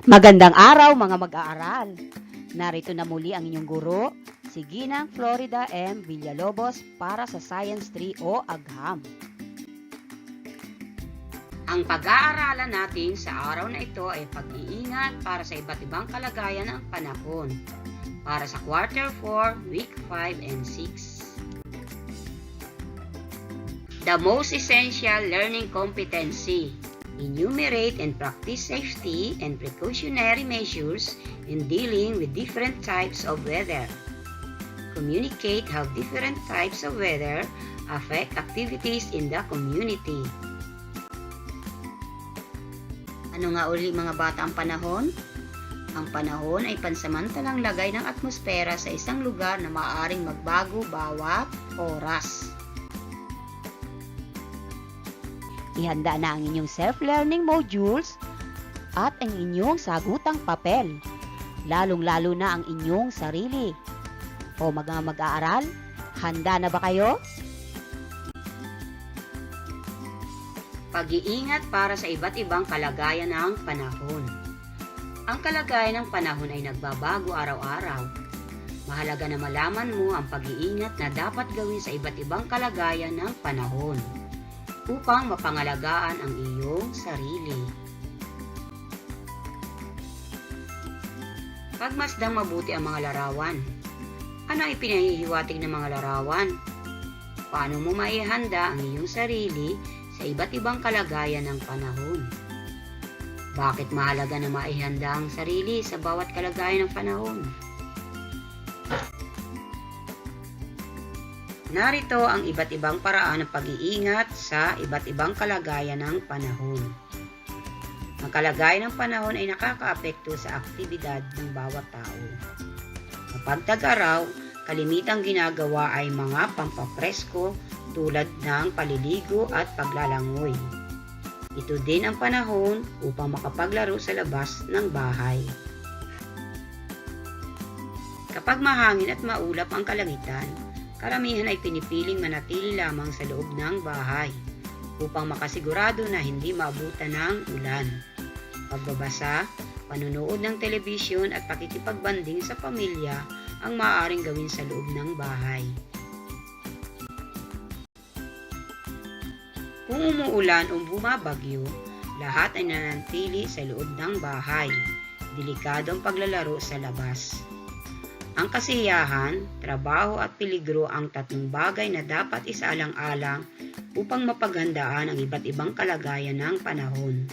Magandang araw mga mag-aaral. Narito na muli ang inyong guro, si Ginang Florida M. Villalobos para sa Science 3 o Agham. Ang pag-aaralan natin sa araw na ito ay pag-iingat para sa iba't ibang kalagayan ng panahon para sa Quarter 4, Week 5 and 6. The most essential learning competency. Enumerate and practice safety and precautionary measures in dealing with different types of weather. Communicate how different types of weather affect activities in the community. Ano nga uli mga bata ang panahon? Ang panahon ay pansamantalang lagay ng atmosfera sa isang lugar na maaaring magbago bawat oras. Ihanda na ang inyong self-learning modules at ang inyong sagutang papel, lalong-lalo na ang inyong sarili. O mga mag-aaral, handa na ba kayo? Pag-iingat para sa iba't ibang kalagayan ng panahon. Ang kalagayan ng panahon ay nagbabago araw-araw. Mahalaga na malaman mo ang pag-iingat na dapat gawin sa iba't ibang kalagayan ng panahon upang mapangalagaan ang iyong sarili. Pagmasdang mabuti ang mga larawan. Ano ay pinahihiwatig ng mga larawan? Paano mo maihanda ang iyong sarili sa iba't ibang kalagayan ng panahon? Bakit mahalaga na maihanda ang sarili sa bawat kalagayan ng panahon? Narito ang iba't ibang paraan ng pag-iingat sa iba't ibang kalagayan ng panahon. Ang kalagayan ng panahon ay nakakaapekto sa aktibidad ng bawat tao. Kapag tag-araw, kalimitang ginagawa ay mga pampapresko tulad ng paliligo at paglalangoy. Ito din ang panahon upang makapaglaro sa labas ng bahay. Kapag mahangin at maulap ang kalangitan, karamihan ay pinipiling manatili lamang sa loob ng bahay upang makasigurado na hindi maabutan ng ulan. Pagbabasa, panunood ng telebisyon at pakikipagbanding sa pamilya ang maaaring gawin sa loob ng bahay. Kung umuulan o bumabagyo, lahat ay nananatili sa loob ng bahay. Delikado ang paglalaro sa labas. Ang kasiyahan, trabaho at peligro ang tatlong bagay na dapat isaalang-alang upang mapaghandaan ang iba't ibang kalagayan ng panahon.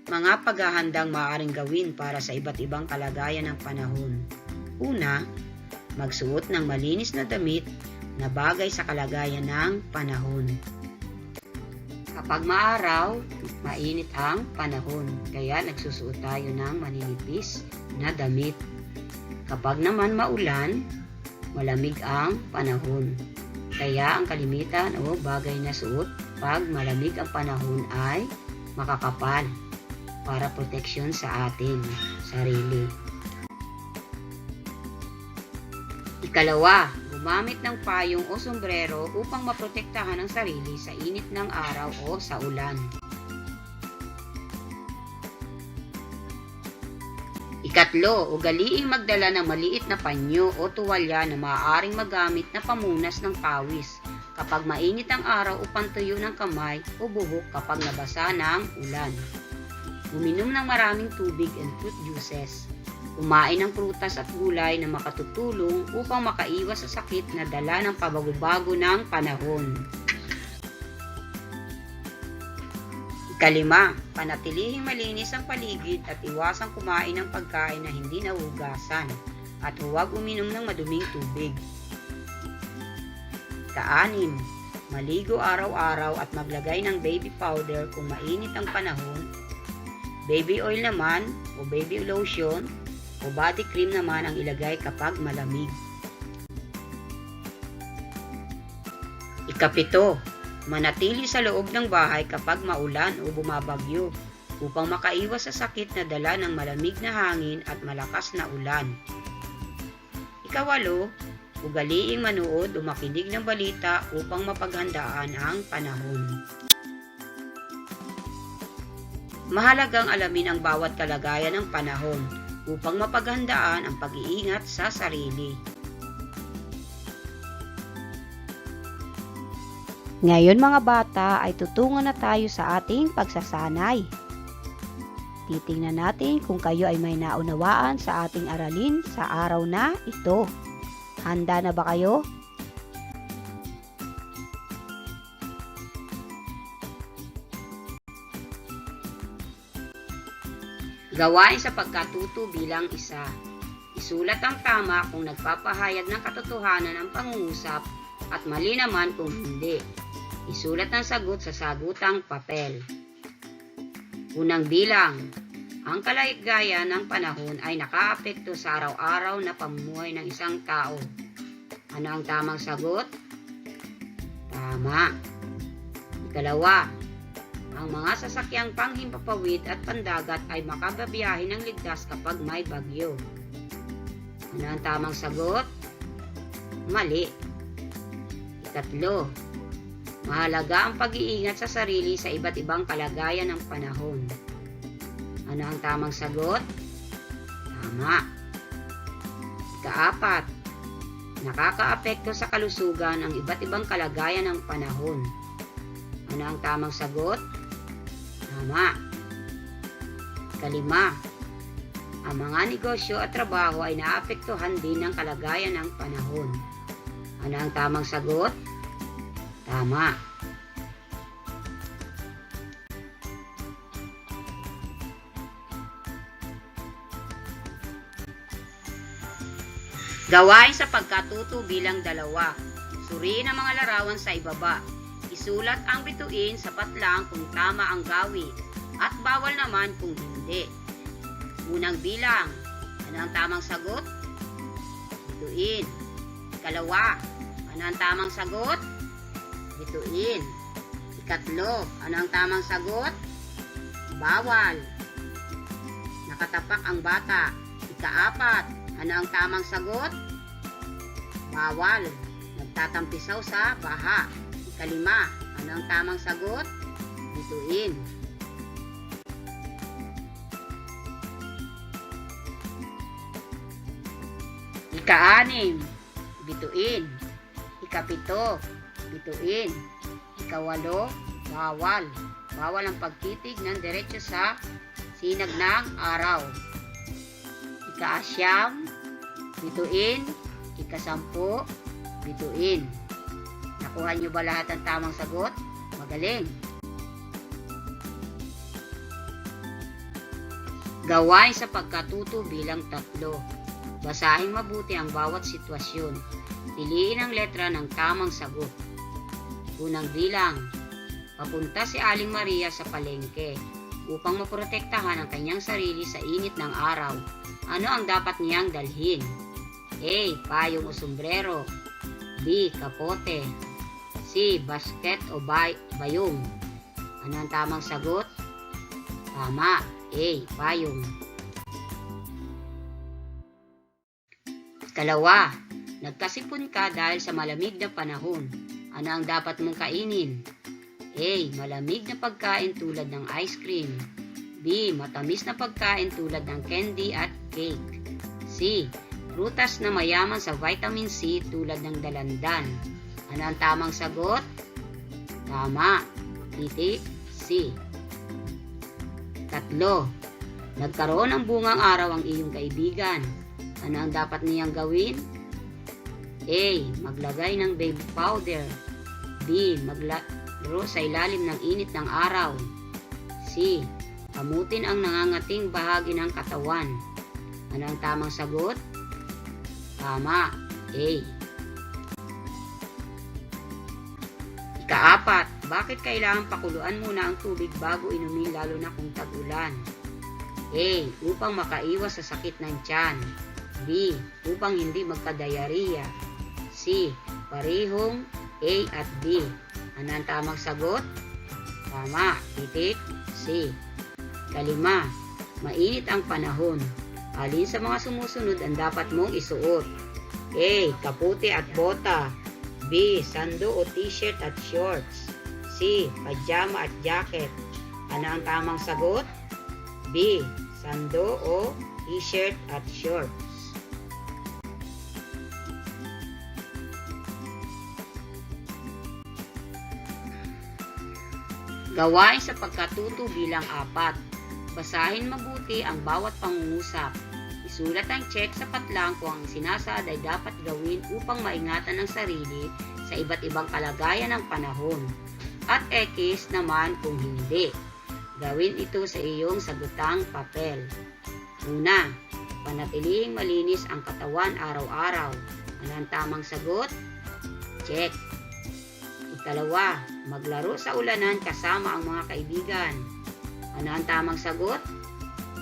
Mga paghahandang maaaring gawin para sa iba't ibang kalagayan ng panahon. Una, magsuot ng malinis na damit na bagay sa kalagayan ng panahon. Kapag maaraw, mainit ang panahon, kaya nagsusuot tayo ng maninipis na damit. Kapag naman maulan, malamig ang panahon, kaya ang kalimitan o bagay na suot pag malamig ang panahon ay makakapal para proteksyon sa ating sarili. Ikalawa, gumamit ng payong o sombrero upang maprotektahan ang sarili sa init ng araw o sa ulan. Ikatlo, ugaliing magdala ng maliit na panyo o tuwalya na maaaring magamit na pamunas ng pawis kapag mainit ang araw o pantuyo ng kamay o buhok kapag nabasa ng ulan. Uminom ng maraming tubig and fruit juices. Kumain ng prutas at gulay na makatutulong upang makaiwas sa sakit na dala ng pabago-bago ng panahon. Ikalima, panatilihing malinis ang paligid at iwasang kumain ng pagkain na hindi nahugasan at huwag uminom ng maduming tubig. Ikaanim, maligo araw-araw at maglagay ng baby powder kung mainit ang panahon. Baby oil naman o baby lotion o body cream naman ang ilagay kapag malamig. Ikapito, manatili sa loob ng bahay kapag maulan o bumabagyo upang makaiwas sa sakit na dala ng malamig na hangin at malakas na ulan. Ikawalo, ugaliing manood o makinig ng balita upang mapaghandaan ang panahon. Mahalagang alamin ang bawat kalagayan ng panahon upang mapaghandaan ang pag-iingat sa sarili. Ngayon mga bata ay tutungo na tayo sa ating pagsasanay. Titingnan natin kung kayo ay may naunawaan sa ating aralin sa araw na ito. Handa na ba kayo? Gawain sa pagkatuto bilang isa. Isulat ang tama kung nagpapahayag ng katotohanan ng pangungusap at mali naman kung hindi. Isulat ang sagot sa sagutang papel. Unang bilang, ang kalagayan ng panahon ay nakaapekto sa araw-araw na pamumuhay ng isang tao. Ano ang tamang sagot? Tama. Ikalawa, ang mga sasakyang panghimpapawid at pandagat ay makababiyahe ng ligtas kapag may bagyo. Ano ang tamang sagot? Mali. Ikatlo, mahalaga ang pag-iingat sa sarili sa iba't ibang kalagayan ng panahon. Ano ang tamang sagot? Tama. Ikaapat, nakakaapekto sa kalusugan ang iba't ibang kalagayan ng panahon. Ano ang tamang sagot? Tama. Ikalima, ang mga negosyo at trabaho ay naapektuhan din ng kalagayan ng panahon. Ano ang tamang sagot? Tama. Gawain sa pagkatuto bilang 2. Suriin ang mga larawan sa ibaba. Isulat ang bituin, sapat lang kung tama ang gawi at bawal naman kung hindi. Unang bilang, ano ang tamang sagot? Bituin. Ikalawa, ano ang tamang sagot? Bituin. Ikatlo, ano ang tamang sagot? Bawal. Nakatapak ang bata. Ikaapat, ano ang tamang sagot? Bawal. Nagtatampisaw sa baha. Ikalima, ano ang tamang sagot? Bituin. Ika-6, bituin. Ika-7, bituin. Ika-8, bawal. Bawal ang pagtitig ng diretso sa sinag ng araw. Ika-9, bituin. Ika-10, bituin. Nakuha niyo ba lahat ng tamang sagot? Magaling! Gawain sa pagkatuto bilang 3. Basahin mabuti ang bawat sitwasyon. Piliin ang letra ng tamang sagot. Unang bilang, papunta si Aling Maria sa palengke upang maprotektahan ang kanyang sarili sa init ng araw. Ano ang dapat niyang dalhin? A. Payong o sombrero. B. Kapote. C. Basket o bayong. Ano ang tamang sagot? Tama. A. Payong. Ikalawa, nagkasipon ka dahil sa malamig na panahon. Ano ang dapat mong kainin? A. Malamig na pagkain tulad ng ice cream. B. Matamis na pagkain tulad ng candy at cake. C. Prutas na mayaman sa vitamin C tulad ng dalandan. Ano ang tamang sagot? Tama. Titik C. 3. Nagkaroon ng bungang araw ang iyong kaibigan. Ano ang dapat niyang gawin? A. Maglagay ng baby powder. B. Maglaro sa ilalim ng init ng araw. C. Kamutin ang nangangating bahagi ng katawan. Ano ang tamang sagot? Tama. A. Ika-4, bakit kailangan pakuluan muna ang tubig bago inumin lalo na kung tag-ulan? A. Upang makaiwas sa sakit ng tiyan. B. Upang hindi magka-diarrhea. C. Parehong A at B. Ano ang tamang sagot? Tama. Titik C. Kalima, mainit ang panahon. Alin sa mga sumusunod ang dapat mong isuot? A. Kaputi at bota. B. Sando o t-shirt at shorts. C. Pajama at jacket. Ano ang tamang sagot? B. Sando o t-shirt at shorts. Gawain sa pagkatuto bilang 4. Basahin mabuti ang bawat pangungusap. Isulat ang check sa patlang kung ang sinasaad ay dapat gawin upang maingatan ang sarili sa iba't ibang kalagayan ng panahon. At X naman kung hindi. Gawin ito sa iyong sagutang papel. Una, panatilihing malinis ang katawan araw-araw. Ano ang tamang sagot? Check. Ikalawa, maglaro sa ulanan kasama ang mga kaibigan. Ano ang tamang sagot?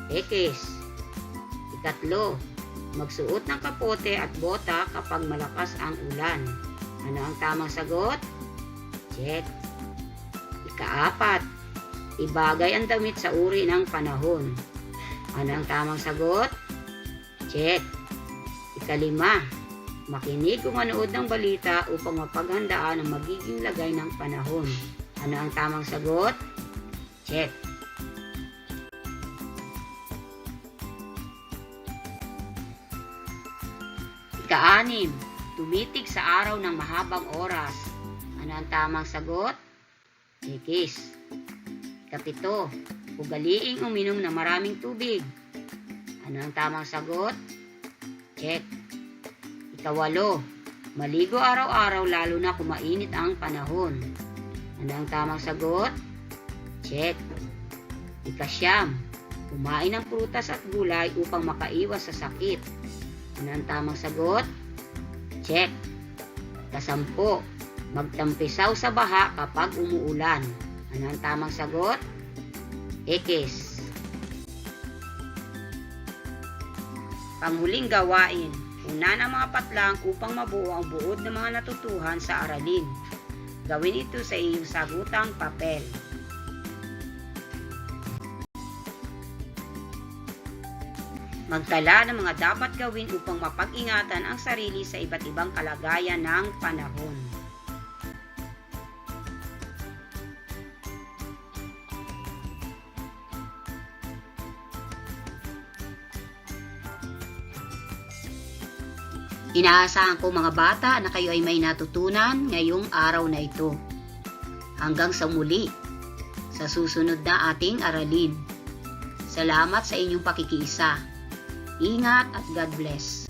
X. Ikatlo, magsuot ng kapote at bota kapag malakas ang ulan. Ano ang tamang sagot? Check. Ika-4, ibagay ang damit sa uri ng panahon. Ano ang tamang sagot? Check. Ika-5, makinig o manood ng balita upang mapaghandaan ang magiging lagay ng panahon. Ano ang tamang sagot? Check. Ika-6, tumitig sa araw ng mahabang oras. Ano ang tamang sagot? X. Ika-7, ugaliing uminom ng maraming tubig. Ano ang tamang sagot? Check. Ika-8, maligo araw-araw lalo na kung mainit ang panahon. Ano ang tamang sagot? Check. Ika-9, kumain ng prutas at gulay upang makaiwas sa sakit. Ano ang tamang sagot? Check. Ika-10, magtampisaw sa baha kapag umuulan. Ano ang tamang sagot? X. Panghuling gawain. Una ng mga patlang upang mabuo ang buod ng mga natutuhan sa aralin. Gawin ito sa iyong sagutang papel. Magtala ng mga dapat gawin upang mapag-ingatan ang sarili sa iba't ibang kalagayan ng panahon. Inaasahan ko mga bata na kayo ay may natutunan ngayong araw na ito. Hanggang sa muli, sa susunod na ating aralin. Salamat sa inyong pakikiisa. Ingat at God bless.